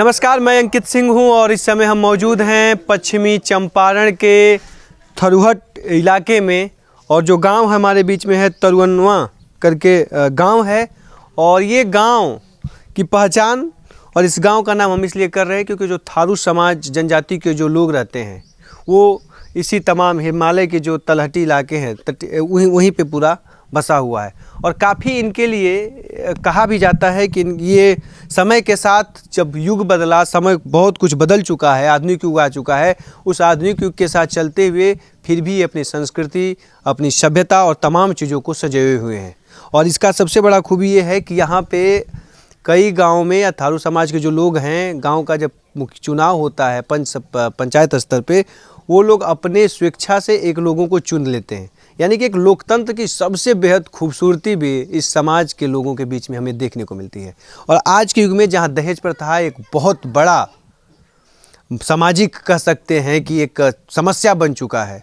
नमस्कार, मैं अंकित सिंह हूं और इस समय हम मौजूद हैं पश्चिमी चंपारण के थरुहट इलाके में। और जो गांव हमारे बीच में है तरुअनवा करके गांव है। और ये गांव की पहचान और इस गांव का नाम हम इसलिए कर रहे हैं क्योंकि जो थारू समाज जनजाति के जो लोग रहते हैं वो इसी तमाम हिमालय के जो तलहटी इलाके हैं वहीं पे पूरा बसा हुआ है। और काफ़ी इनके लिए कहा भी जाता है कि ये समय के साथ जब युग बदला, समय बहुत कुछ बदल चुका है, आधुनिक युग आ चुका है, उस आधुनिक युग के साथ चलते हुए फिर भी अपनी संस्कृति, अपनी सभ्यता और तमाम चीज़ों को सजाए हुए हैं। और इसका सबसे बड़ा खूबी ये है कि यहाँ पे कई गाँव में या थारू समाज के जो लोग हैं, गाँव का जब मुख्य चुनाव होता है पंचायत स्तर पे, वो लोग अपने स्वेच्छा से एक लोगों को चुन लेते हैं। यानी कि एक लोकतंत्र की सबसे बेहद खूबसूरती भी इस समाज के लोगों के बीच में हमें देखने को मिलती है। और आज के युग में जहाँ दहेज प्रथा एक बहुत बड़ा सामाजिक कह सकते हैं कि एक समस्या बन चुका है,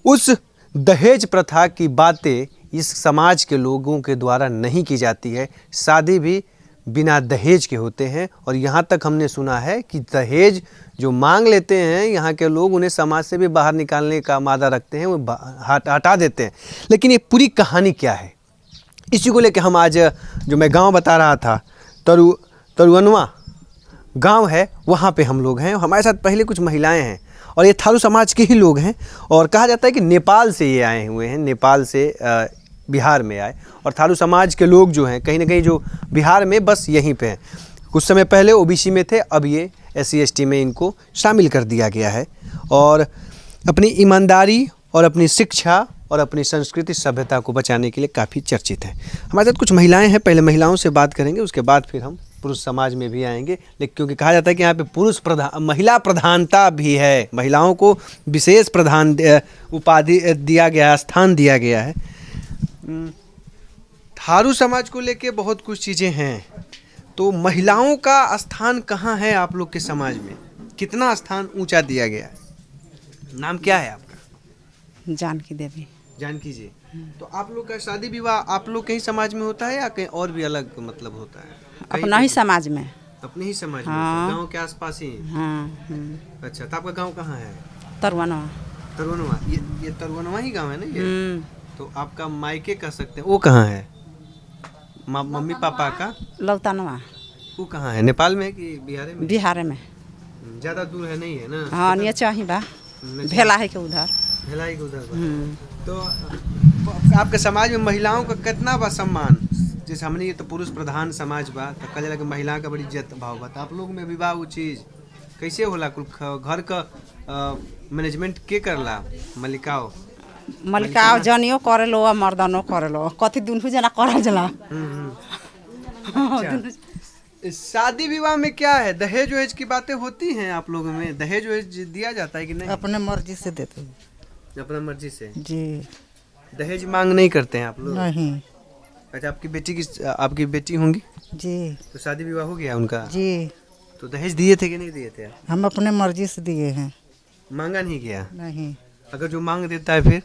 उस दहेज प्रथा की बातें इस समाज के लोगों के द्वारा नहीं की जाती है। शादी भी बिना दहेज के होते हैं। और यहाँ तक हमने सुना है कि दहेज जो मांग लेते हैं यहाँ के लोग, उन्हें समाज से भी बाहर निकालने का मादा रखते हैं, वो हटा देते हैं। लेकिन ये पूरी कहानी क्या है, इसी को लेकर हम आज जो मैं गांव बता रहा था, तरुअनवा गांव है, वहाँ पे हम लोग हैं। हमारे साथ पहले कुछ महिलाएं हैं और ये थारू समाज के ही लोग हैं। और कहा जाता है कि नेपाल से ये आए हुए हैं, नेपाल से बिहार में आए। और थारू समाज के लोग जो हैं कहीं ना कहीं जो बिहार में बस यहीं पे हैं। कुछ समय पहले ओबीसी में थे, अब ये SC ST में इनको शामिल कर दिया गया है। और अपनी ईमानदारी और अपनी शिक्षा और अपनी संस्कृति सभ्यता को बचाने के लिए काफ़ी चर्चित है। हमारे साथ कुछ महिलाएं हैं, पहले महिलाओं से बात करेंगे, उसके बाद फिर हम पुरुष समाज में भी आएंगे। लेकिन क्योंकि कहा जाता है कि यहाँ पे महिला प्रधानता भी है, महिलाओं को विशेष उपाधि दिया गया है, स्थान दिया गया है। थारू समाज को लेके बहुत कुछ चीज़ें हैं, तो महिलाओं का स्थान कहाँ है आप लोग के समाज में? कितना स्थान ऊंचा दिया गया है? नाम क्या है आपका? जानकी देवी। जानकी जी। तो आप लोग का शादी विवाह आप लोग के ही समाज में होता है या कहीं और भी अलग मतलब होता है? अपना ही समाज में। अपने ही समाज में? हाँ। गांव के आसपास ही? हाँ। अच्छा, तो आपका गांव कहाँ है? तरुअनवा। तरुअनवा। ये तरुअनवा ही गांव है ना ये? तो आपका मायके कह सकते हैं, वो कहाँ है? मम्मी पापा का? लौतानवा। वो कहाँ है, नेपाल में कि बिहार में? बिहार में। ज़्यादा दूर है नहीं है ना? हाँ, नहीं चाहिए बा, भेला है के उधर। भेलाई के उधर। तो आपके समाज में महिलाओं का कितना बा सम्मान? जैसे हमने ये तो पुरुष प्रधान समाज बा, तो कहे लगे महिला का बड़ी इज्जत भाव बा। आप लोग में विवाह वो चीज़ कैसे होला? कुल घर का मैनेजमेंट के करला? मलिकाओ जनियो करे लो, मर्दानो करे लो, कथी दुनू जना करल जला। शादी विवाह में क्या है, दहेज वहेज की बातें होती हैं आप लोगों में? दहेज वहेज दिया जाता है कि नहीं? अपने मर्जी से देते हैं। अपना मर्जी से जी। दहेज मांग नहीं करते हैं आप लोग? नहीं। अच्छा, आपकी बेटी होंगी जी। तो शादी विवाह हो गया उनका? जी। तो दहेज दिए थे कि नहीं दिए थे? हम अपने मर्जी से दिए हैं। मांगा नहीं गया? नहीं। अगर जो मांग देता है फिर?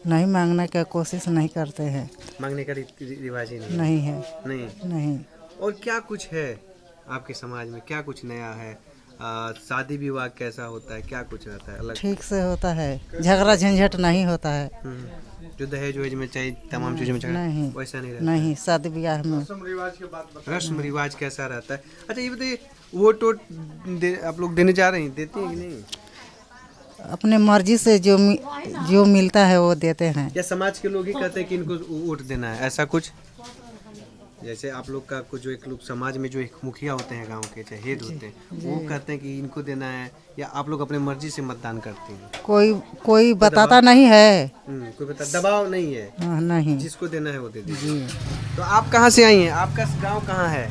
नहीं, मांगने का कोशिश नहीं करते हैं। मांगने का रिवाज ही नहीं है। नहीं। और क्या कुछ है आपके समाज में, क्या कुछ नया है? शादी विवाह कैसा होता है, क्या कुछ रहता है अलग? ठीक से होता है, झगड़ा झंझट नहीं होता है। जो दहेज वहेज में चाहिए तमाम चीज़ों में झगड़ा, नहीं, वैसा नहीं रहता? नहीं, शादी ब्याह में रस्म रिवाज कैसा रहता है? अच्छा, ये बताइए, वोट आप लोग देने जा रहे हैं, देते हैं कि नहीं? अपने मर्जी से जो मिलता है वो देते हैं। या समाज के लोग ही कहते हैं कि इनको वोट देना है, ऐसा कुछ? जैसे आप लोग का कुछ जो एक लोग समाज में जो एक मुखिया होते हैं गांव के, चाहे हेड होते हैं, वो कहते हैं कि इनको देना है, या आप लोग अपने मर्जी से मतदान करते हैं? कोई बताता नहीं है। कोई दबाव नहीं है? नहीं। जिसको देना है वो दे दीजिए। तो आप कहाँ से आई हैं? आपका गाँव कहाँ है?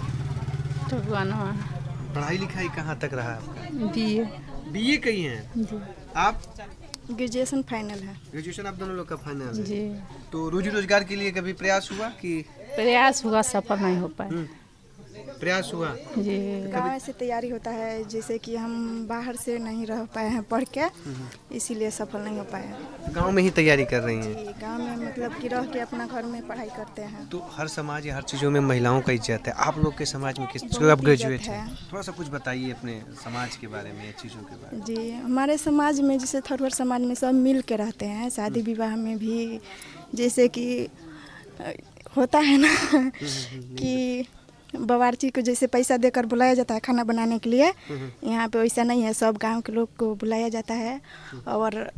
पढ़ाई लिखाई कहाँ तक रहा आपका? BA कही हैं? आप? ग्रेजुएशन फाइनल है। ग्रेजुएशन आप दोनों लोग का फाइनल है? जी। तो रोजी रोजगार के लिए कभी प्रयास हुआ कि? प्रयास हुआ, सफल नहीं हो पाए। प्रयास हुआ? जी गाँव ऐसे तैयारी होता है जैसे कि हम बाहर से नहीं रह पाए हैं पढ़ के, इसीलिए सफल नहीं हो पाए हैं। गांव में ही तैयारी कर रही हैं? जी, गाँव में मतलब कि रह के अपना घर में पढ़ाई करते हैं। तो हर समाज या हर चीज़ों में महिलाओं का इज्जत है, आप लोग के समाज में किस बहुत जो आप इज्जत ग्रेजुएट है। हैं, थोड़ा सा कुछ बताइए अपने समाज के बारे में या चीज़ों के बारे में। जी, हमारे समाज में जैसे थरवर समाज में सब मिल के रहते हैं, शादी विवाह में भी जैसे कि होता है ना कि बावर्ची को जैसे पैसा देकर बुलाया जाता है खाना बनाने के लिए, यहाँ पे वैसा नहीं है, सब गांव के लोग को बुलाया जाता है और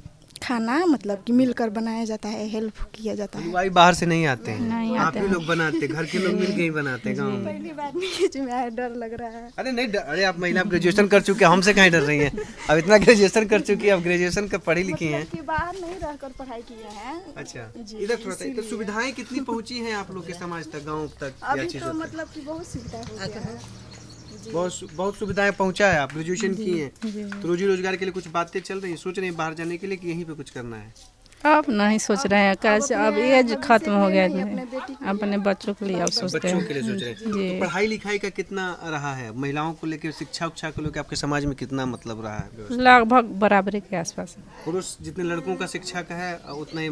खाना मतलब कि मिलकर बनाया जाता है, हेल्प किया जाता है। भाई बाहर से नहीं आते हैं, नहीं आप आते ही हैं। लोग बनाते हैं, घर के लोग मिल के ही बनाते हैं गाँव में। पहली बार नहीं में आया, डर लग रहा है। अरे नहीं अरे आप महिला ग्रेजुएशन कर चुके हैं, हमसे कहीं डर रही हैं? अब इतना ग्रेजुएशन कर चुकी है, अब ग्रेजुएशन का पढ़ी लिखी हैं। मतलब कि बाहर नहीं रहकर पढ़ाई किए हैं। अच्छा, जी, इधर थोड़ा सा इधर सुविधाएं कितनी पहुंची हैं आप लोग के समाज तक, गांव तक या अभी चीजों तो तक? मतलब कि बहुत सुविधा हो गया है। बहुत सुविधाएं पहुंचा है। आप ग्रेजुएशन किए हैं तो रोजी रोजगार के लिए कुछ बातें चल रही हैं, सोच रहे हैं बाहर जाने के लिए कि यहीं पे कुछ करना है? अब नहीं सोच रहे हैं, कैसे अब एज खत्म हो गया है, अपने बेटी को अपने बच्चों के लिए अब सोचते बच्चों के हैं। लिए सोच रहे हैं। तो पढ़ाई लिखाई का कितना रहा है महिलाओं को लेकर, शिक्षा उच्छा को लेकर आपके समाज में कितना मतलब रहा है व्यवस्था? लगभग बराबरी के आसपास। पुरुष जितने लड़कों का शिक्षा का है उतना ही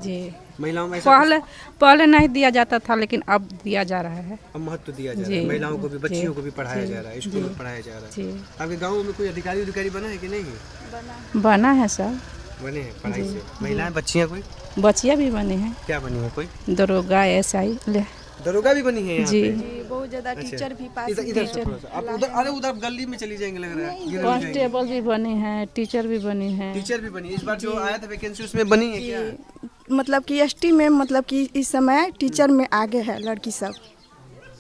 जी, महिलाओं में ऐसा पहले नहीं दिया जाता था, लेकिन अब दिया जा रहा है। अब महत्व दिया जा रहा है, जी, महिलाओं को भी, जी, बच्चियों को भी पढ़ाया जी, जा रहा है, स्कूल में पढ़ाया जा रहा है। जी, आपके गाँव में कोई अधिकारी बना है कि नहीं? बना है सब, बने हैं पढ़ाई से? महिलाएं बच्चियां कोई बच्चियाँ भी बनी हैं, क्या बनी है? कोई दरोगा SI ले। दरोगा भी बनी है यहाँ जी, पे? जी, बहुत ज्यादा टीचर भी पास इधर इधर से थोड़ा सा आप उधर, अरे उधर गली में चली जाएंगे लग रहा है, गिर जाएंगे। कांस्टेबल भी बनी है, टीचर भी बनी है। टीचर भी बनी, इस बार जो आया था वैकेंसी उसमें बनी है क्या? मतलब कि ST में मतलब कि इस समय टीचर में आगे है लड़की सब।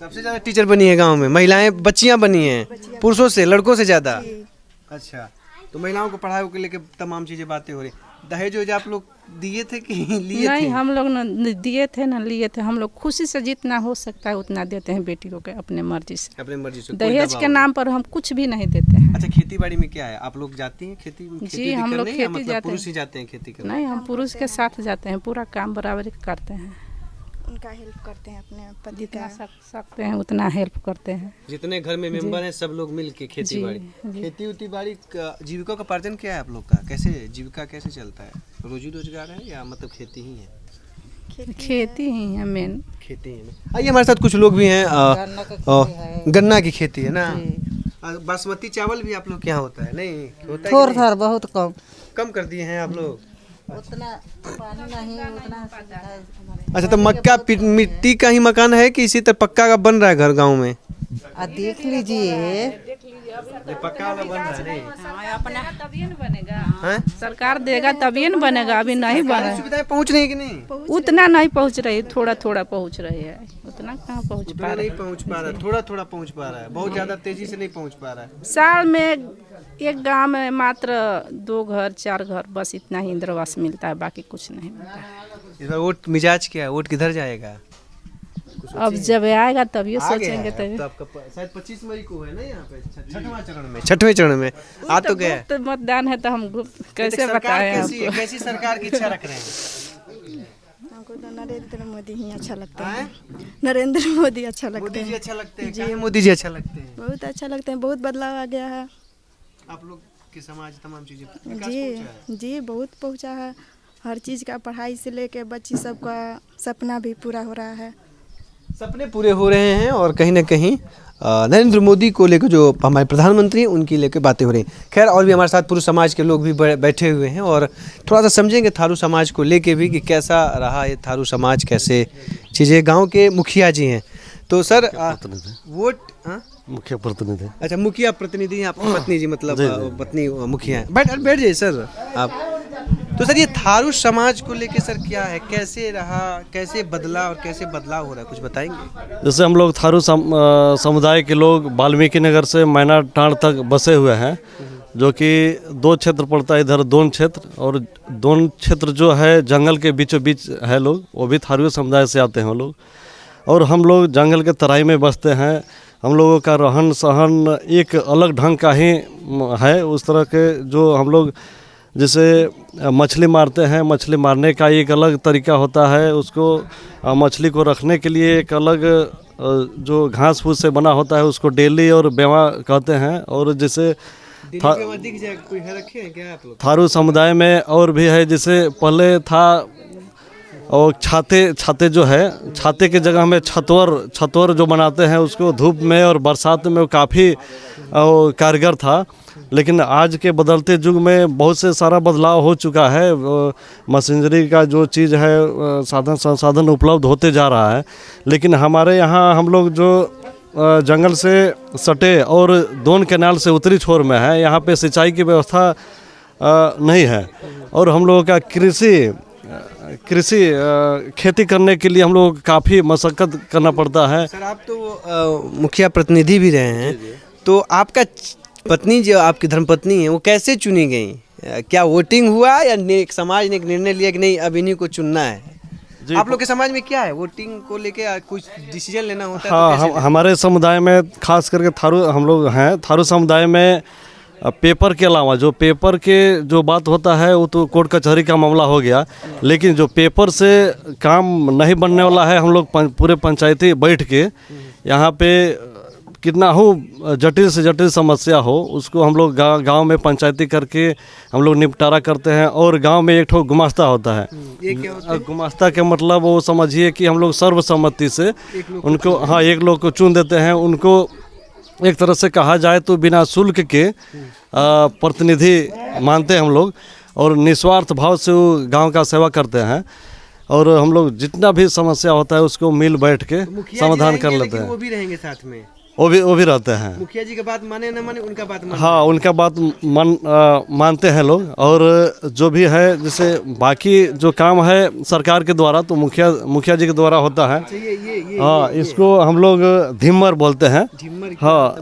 सबसे ज्यादा टीचर बनी है गांव में, महिलाएं बच्चियां बनी हैं पुरुषों से, लड़कों से ज्यादा। अच्छा, तो महिलाओं को पढ़ाई के लेके तमाम चीजें बातें हो रही। दहेज वहेज आप लोग दिए थे कि लिए नहीं, थे? हम लोग न दिए थे न लिए थे, हम लोग खुशी से जितना हो सकता है उतना देते हैं बेटियों के, अपने मर्जी से। अपने मर्जी से, कोई दहेज दबाव के नहीं। नाम पर हम कुछ भी नहीं देते हैं। अच्छा, खेती बाड़ी में क्या है, आप लोग जाती हैं खेती जी, हम लोग करने या खेती मतलब जाते पुरुष हैं। ही जाते हैं खेती करने? नहीं, हम पुरुष के साथ जाते हैं, पूरा काम बराबरी करते हैं, उनका हेल्प करते हैं अपने पति जितना का। सकते हैं उतना हेल्प करते हैं। जितने घर में मेंबर हैं सब लोग मिल के खेती जी, बाड़ी। जी। खेती उती बाड़ी का जीविका का उपार्जन क्या है आप लोग का, कैसे जीविका कैसे चलता है? रोजी रोजगार है या मतलब खेती ही है? खेती ही है मेन। खेती ही है। आइए हमारे साथ कुछ लोग भी हैं। गन्ना की खेती है ना? बासमती चावल भी आप लोग के यहाँ होता है? नहीं होता है कि नहीं? थोड़ा बहुत कम, कम कर दिए हैं आप लोग? उतना पानी नहीं, उतना। अच्छा, तो मक्का मिट्टी का ही मकान है कि इसी तरह पक्का का बन रहा है घर गाँव में? देख लीजिए, ये पक्का वाला बन रहा है नहीं? अपना तभी न बनेगा, हैं? सरकार देगा तभी न बनेगा, अभी नहीं बना है। सुविधाएं पहुँच रही है कि नहीं? उतना नहीं पहुंच रही, थोड़ा थोड़ा पहुंच रही है, उतना कहाँ पहुंच पा उतना रही नहीं पहुँच पा रहा है, थोड़ा थोड़ा पहुँच पा रहा है, बहुत ज्यादा तेजी से नहीं पहुँच पा रहा है। साल में एक गांव में मात्र 2 घर 4 घर बस इतना ही इंदिरा आवास मिलता है, बाकी कुछ नहीं मिलता है। इस बार वोट मिजाज क्या है, वोट किधर जाएगा? अब जब आएगा तभी आ गया सोचेंगे है, तभी। तो आपका शायद 25 मई को है ना यहाँ पे, छठवें चरण में आ तो गया है। तो मतदान है तो हम कैसे सरकार बताएं कैसी है, आपको। कैसी सरकार की इच्छा रख रहे हैं? हमको तो नरेंद्र मोदी ही अच्छा लगता है। नरेंद्र मोदी अच्छा लगता मोदी जी है, अच्छा लगते हैं? जी, मोदी जी अच्छा लगते हैं। बहुत अच्छा लगते हैं, बहुत बदलाव आ गया है। आप लोग के समाज तमाम चीजें विकास पहुंचा है? जी, बहुत पहुंचा है। हर चीज़ का, पढ़ाई से लेके बच्ची सबका सपना भी पूरा हो रहा है। सपने पूरे हो रहे हैं और कहीं ना कहीं नरेंद्र मोदी को लेकर जो हमारे प्रधानमंत्री हैं उनकी लेकर बातें हो रही हैं। खैर, और भी हमारे साथ पुरुष समाज के लोग भी बैठे हुए हैं और थोड़ा सा समझेंगे थारू समाज को लेके भी कि कैसा रहा ये थारू समाज, कैसे चीज़ें। गांव के मुखिया जी हैं तो सर वोट मुख्य प्रतिनिधि। अच्छा, मुखिया प्रतिनिधि हैं आपकी पत्नी जी, मतलब पत्नी मुखिया हैं। बैठ जाइए सर आप। तो सर ये थारू समाज को लेके सर क्या है, कैसे रहा, कैसे बदला और कैसे बदलाव हो रहा है, कुछ बताएंगे? जैसे हम लोग थारू समुदाय के लोग वाल्मीकि नगर से मैना टांड तक बसे हुए हैं, जो कि 2 क्षेत्र पड़ता है, इधर दोन क्षेत्र, और दोन क्षेत्र जो है जंगल के बीचों बीच है लोग, वो भी थारू समुदाय से आते हैं वो लोग। और हम लोग जंगल के तराई में बसते हैं, हम लोगों का रहन सहन एक अलग ढंग का ही है। उस तरह के जो हम लोग जैसे मछली मारते हैं, मछली मारने का एक अलग तरीका होता है, उसको मछली को रखने के लिए एक अलग जो घास फूस से बना होता है उसको डेली और बेवा कहते हैं। और जैसे कोई है रखे हैं क्या आप लोग? थारू समुदाय में और भी है, जैसे पहले था और छाते जो है, छाते की जगह में छतवर जो बनाते हैं उसको धूप में और बरसात में वो काफ़ी कारगर था। लेकिन आज के बदलते युग में बहुत से सारा बदलाव हो चुका है। मशीनरी का जो चीज़ है, साधन संसाधन उपलब्ध होते जा रहा है। लेकिन हमारे यहाँ हम लोग जो जंगल से सटे और दोन कैनाल से उत्तरी छोर में है, यहाँ पे सिंचाई की व्यवस्था नहीं है। और हम लोगों का कृषि खेती करने के लिए हम लोग काफ़ी मशक्क़त करना पड़ता है। सर, आप तो मुखिया प्रतिनिधि भी रहे हैं, तो आपका पत्नी जो आपकी धर्मपत्नी है वो कैसे चुनी गई? क्या वोटिंग हुआ या समाज ने एक निर्णय लिया कि नहीं अब इन्हीं को चुनना है? आप लोग के समाज में क्या है, वोटिंग को लेके कुछ डिसीजन लेना होता है? हाँ, हमारे समुदाय में खास करके थारू हम लोग हैं। थारू समुदाय में पेपर के अलावा पेपर के जो बात होता है वो तो कोर्ट कचहरी का मामला हो गया। लेकिन जो पेपर से काम नहीं बनने वाला है, हम लोग पूरे पंचायती बैठ के यहाँ पे कितना हो जटिल से जटिल समस्या हो उसको हम लोग गांव में पंचायती करके हम लोग निपटारा करते हैं। और गांव में एक ठो गुमास्ता होता है। ये क्या होता है? गुमास्ता के मतलब वो समझिए कि हम लोग सर्वसम्मति से उनको एक लोग को चुन देते हैं। उनको एक तरह से कहा जाए तो बिना शुल्क के प्रतिनिधि मानते हैं हम लोग, और निस्वार्थ भाव से वो गांव का सेवा करते हैं। और हम लोग जितना भी समस्या होता है उसको मिल बैठ के समाधान कर लेते हैं। वो भी रहेंगे साथ में? वो भी रहते हैं। मुखिया जी की बात माने न माने उनका बात माने? हाँ, उनका बात मानते हैं लोग। और जो भी है जैसे बाकी जो काम है सरकार के द्वारा तो मुखिया जी के द्वारा होता है। हाँ, इसको हम लोग धिम्मर बोलते हैं। हाँ,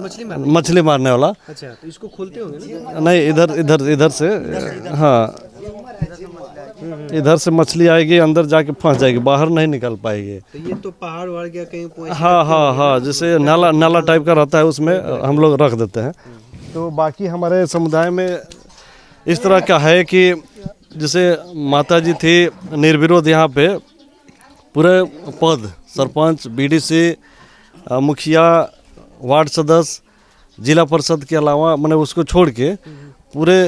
मछली मारने वाला। अच्छा, तो इसको खोलते होंगे ना? नहीं, इधर से। हाँ, इधर से मछली आएगी, अंदर जाके फंस जाएगी, बाहर नहीं निकल पाएगी। तो ये तो पहाड़ वहाड़ गया कहीं? हाँ, जैसे नाला टाइप का रहता है उसमें हम लोग रख देते हैं। तो बाकी हमारे समुदाय में इस तरह का है कि जैसे माता जी थी निर्विरोध, यहाँ पे पूरे पद सरपंच, बीडीसी, मुखिया, वार्ड सदस्य, जिला परिषद के अलावा मैंने उसको छोड़ के पूरे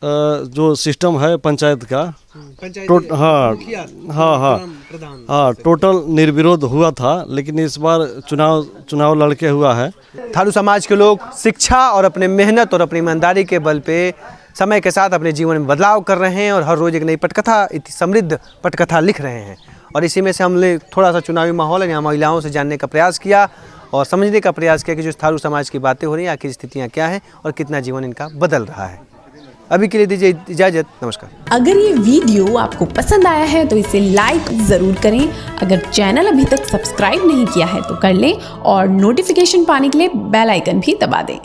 जो सिस्टम है पंचायत का हाँ टोटल निर्विरोध हुआ था। लेकिन इस बार चुनाव लड़के हुआ है। थारू समाज के लोग शिक्षा और अपने मेहनत और अपनी ईमानदारी के बल पे समय के साथ अपने जीवन में बदलाव कर रहे हैं और हर रोज़ एक नई पटकथा, इतनी समृद्ध पटकथा लिख रहे हैं। और इसी में से हमने थोड़ा सा चुनावी माहौल है यहाँ महिलाओं से जानने का प्रयास किया और समझने का प्रयास किया कि जो थारू समाज की बातें हो रही हैं आखिर स्थितियाँ क्या हैं और कितना जीवन इनका बदल रहा है। अभी के लिए दीजिए इजाज़त, नमस्कार। अगर ये वीडियो आपको पसंद आया है तो इसे लाइक ज़रूर करें। अगर चैनल अभी तक सब्सक्राइब नहीं किया है तो कर लें और नोटिफिकेशन पाने के लिए बेल आइकन भी दबा दें।